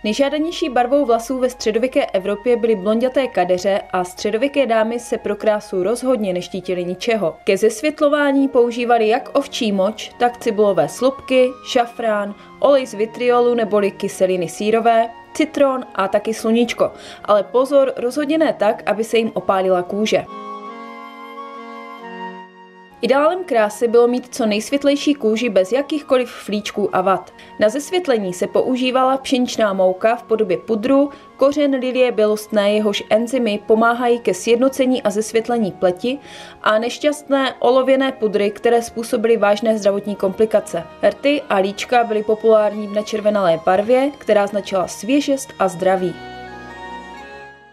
Nejžádanější barvou vlasů ve středověké Evropě byly blonďaté kadeře a středověké dámy se pro krásu rozhodně neštítily ničeho. Ke zesvětlování používali jak ovčí moč, tak cibulové slupky, šafrán, olej z vitriolu neboli kyseliny sýrové, citron a taky sluníčko. Ale pozor, rozhodně ne tak, aby se jim opálila kůže. Ideálem krásy bylo mít co nejsvětlejší kůži bez jakýchkoliv flíčků a vat. Na zesvětlení se používala pšeničná mouka v podobě pudru, kořen lilie bělostné, jehož enzymy pomáhají ke sjednocení a zesvětlení pleti, a nešťastné olověné pudry, které způsobily vážné zdravotní komplikace. Rty a líčka byly populární v načervenalé barvě, která značila svěžest a zdraví.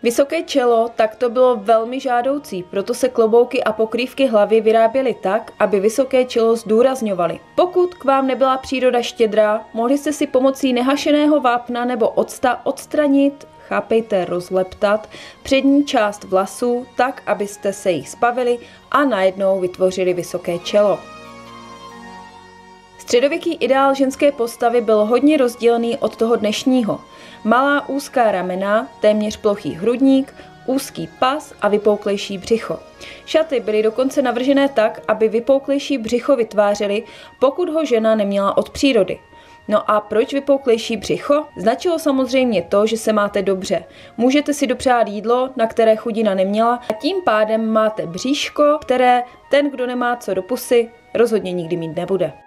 Vysoké čelo tak to bylo velmi žádoucí, proto se klobouky a pokrývky hlavy vyráběly tak, aby vysoké čelo zdůrazňovaly. Pokud k vám nebyla příroda štědrá, mohli jste si pomocí nehašeného vápna nebo octa odstranit, chápejte, rozleptat, přední část vlasů tak, abyste se jich zbavili a najednou vytvořili vysoké čelo. Středověký ideál ženské postavy byl hodně rozdílný od toho dnešního. Malá úzká ramena, téměř plochý hrudník, úzký pas a vypouklejší břicho. Šaty byly dokonce navržené tak, aby vypouklejší břicho vytvářely, pokud ho žena neměla od přírody. No a proč vypouklejší břicho? Značilo samozřejmě to, že se máte dobře. Můžete si dopřát jídlo, na které chudina neměla, a tím pádem máte bříško, které ten, kdo nemá co do pusy, rozhodně nikdy mít nebude.